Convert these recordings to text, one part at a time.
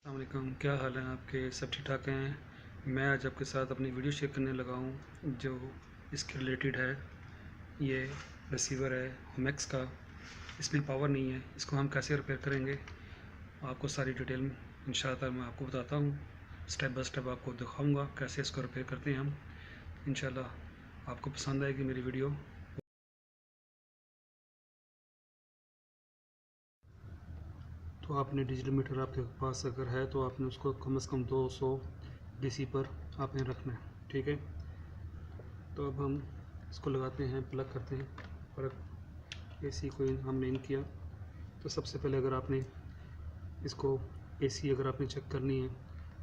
अस्सलामुअलैकुम, क्या हाल है आपके? सब ठीक ठाक हैं। मैं आज आपके साथ अपनी वीडियो शेयर करने लगा हूँ जो इसके रिलेटेड है। ये रिसीवर है होमेक्स का। इसमें पावर नहीं है, इसको हम कैसे रिपेयर करेंगे आपको सारी डिटेल इंशाअल्लाह मैं आपको बताता हूँ। स्टेप बाय स्टेप आपको दिखाऊँगा कैसे इसको रिपेयर करते हैं हम। इंशाअल्लाह आपको पसंद आएगी मेरी वीडियो। तो आपने डिजिटल मीटर आपके पास अगर है तो आपने उसको कम से कम 200 डीसी पर आपने रखना है, ठीक है। तो अब हम इसको लगाते हैं, प्लग करते हैं। पर एसी को हमने इन किया तो सबसे पहले अगर आपने इसको एसी अगर आपने चेक करनी है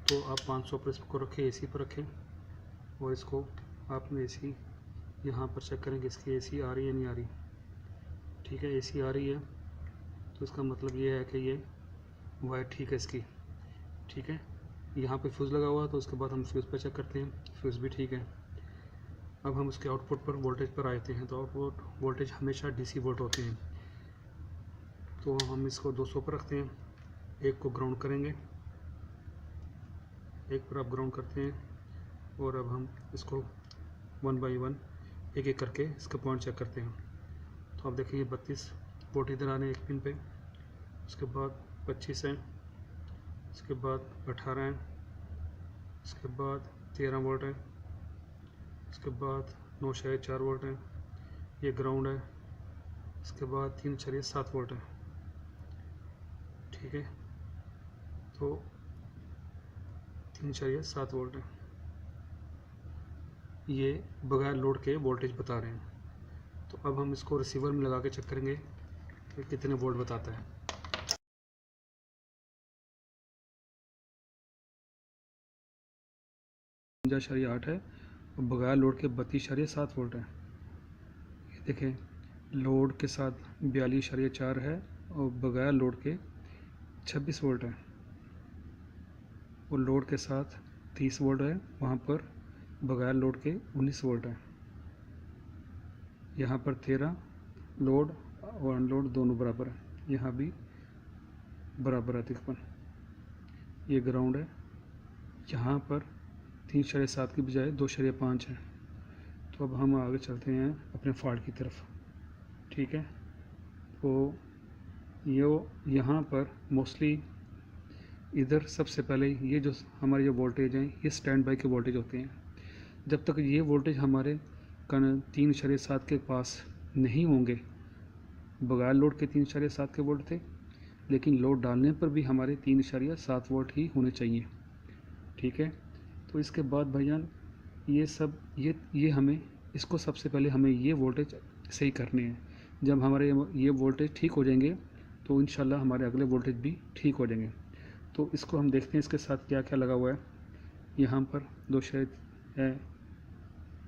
तो आप 500 पर इसको रखें, एसी पर रखें और इसको आपने एसी यहाँ पर चेक करें कि इसकी एसी आ रही है नहीं आ रही। ठीक है, एसी आ रही है तो इसका मतलब ये है कि ये वायर ठीक है इसकी। ठीक है, यहाँ पे फ्यूज़ लगा हुआ तो उसके बाद हम फ्यूज़ पर चेक करते हैं, फ्यूज़ भी ठीक है। अब हम उसके आउटपुट पर वोल्टेज पर आते हैं तो आउटपुट वोल्टेज हमेशा डीसी वोल्ट होते हैं। तो हम इसको 200 पर रखते हैं, एक को ग्राउंड करेंगे, एक पर आप ग्राउंड करते हैं और अब हम इसको 1 बाई 1 एक एक करके इसका पॉइंट चेक करते हैं। तो आप देखेंगे 32 वोल्ट इधर आने एक पिन पे, उसके बाद 25 है, उसके बाद 18 है, उसके बाद 13 वोल्ट है, उसके बाद 9.4 वोल्ट है, ये ग्राउंड है, इसके बाद 3.7 वोल्ट है। ठीक है, तो 3.7 वोल्ट है, ये बगैर लोड के वोल्टेज बता रहे हैं। तो अब हम इसको रिसीवर में लगा के चेक करेंगे कि कितने वोल्ट बताता है। 5.8 है और बगैर लोड के 32.7 वोल्ट है। ये देखें, लोड के साथ 42.4 है और बगैर लोड के 26 वोल्ट है और लोड के साथ 30 वोल्ट है, वहाँ पर बगैर लोड के 19 वोल्ट है। यहाँ पर 13 लोड और अनलोड दोनों बराबर है, यहाँ भी बराबर है तकरीबन। ये ग्राउंड है, यहाँ पर 3.7 की बजाय 2.5 है। तो अब हम आगे चलते हैं अपने फॉल्ट की तरफ। ठीक है, तो यहाँ पर मोस्टली इधर सबसे पहले ये जो हमारे जो वोल्टेज हैं ये स्टैंड बाई के वोल्टेज होते हैं। जब तक ये वोल्टेज हमारे 3.7 के पास नहीं होंगे, बगैर लोड के 3.7 के वोल्ट थे, लेकिन लोड डालने पर भी हमारे 3.7 वोल्ट ही होने चाहिए। ठीक है, तो इसके बाद भाईजान ये सब ये हमें इसको सबसे पहले हमें ये वोल्टेज सही करने हैं। जब हमारे ये वोल्टेज ठीक हो जाएंगे तो इंशाल्लाह हमारे अगले वोल्टेज भी ठीक हो जाएंगे। तो इसको हम देखते हैं इसके साथ क्या क्या लगा हुआ है। यहाँ पर 2 शायद है,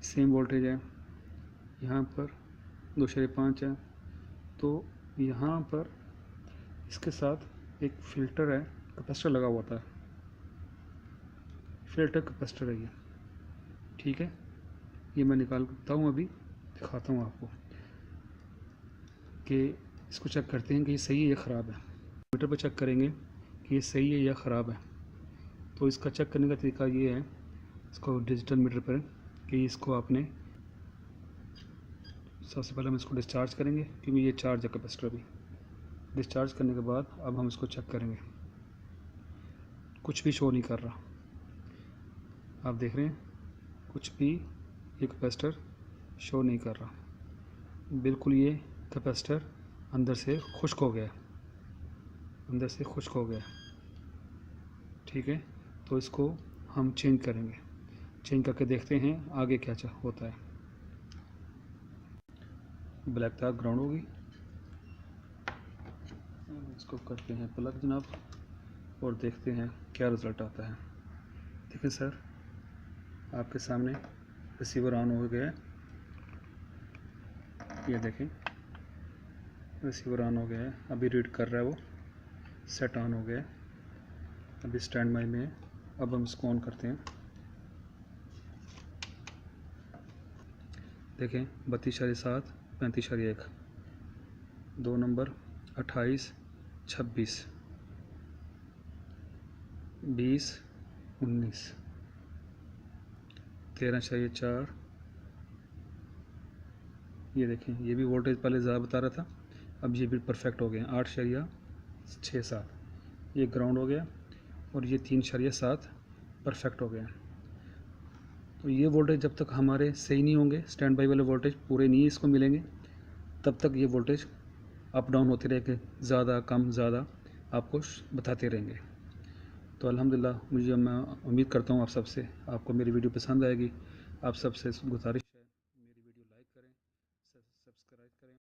सेम वोल्टेज है, यहाँ पर 2.5 है। तो यहाँ पर इसके साथ एक फ़िल्टर है, कैपेसिटर लगा हुआ था, फ़िल्टर कैपेसिटर है ये। ठीक है, ये मैं निकालता हूँ, अभी दिखाता हूँ आपको कि इसको चेक करते हैं कि ये सही है या ख़राब है। मीटर पर चेक करेंगे कि ये सही है या ख़राब है। तो इसका चेक करने का तरीका ये है, इसको डिजिटल मीटर पर कि इसको आपने सबसे पहले हम इसको डिस्चार्ज करेंगे क्योंकि ये चार्ज है कैपेसिटर भी। डिस्चार्ज करने के बाद अब हम इसको चेक करेंगे, कुछ भी शो नहीं कर रहा। आप देख रहे हैं, कुछ भी ये कैपेसिटर शो नहीं कर रहा, बिल्कुल ये कैपेसिटर अंदर से खुश्क हो गया, अंदर से खुश्क हो गया। ठीक है, तो इसको हम चेंज करेंगे, चेंज करके देखते हैं आगे क्या होता है। ब्लैक तार ग्राउंड होगी, इसको करते हैं प्लग जनाब और देखते हैं क्या रिज़ल्ट आता है। देखिए सर, आपके सामने रिसीवर ऑन हो गया है, ये देखें रिसीवर ऑन हो गया है, अभी रीड कर रहा है, वो सेट ऑन हो गया है, अभी स्टैंड बाई में है। अब हम इसको ऑन करते हैं, देखें 32.7, 35.1, 2 नंबर 28, 26। 20, 19, 13.4। ये देखें, ये भी वोल्टेज पहले ज़्यादा बता रहा था, अब ये भी परफेक्ट हो गया 8.67। ये ग्राउंड हो गया और ये 3.7 परफेक्ट हो गया। तो ये वोल्टेज जब तक हमारे सही नहीं होंगे, स्टैंड बाई वाले वोल्टेज पूरे नहीं इसको मिलेंगे, तब तक ये वोल्टेज अप डाउन होते रहेंगे, ज़्यादा कम ज़्यादा आपको बताते रहेंगे। तो अल्हम्दुलिल्लाह मैं उम्मीद करता हूँ आप सबसे, आपको मेरी वीडियो पसंद आएगी। आप सबसे गुजारिश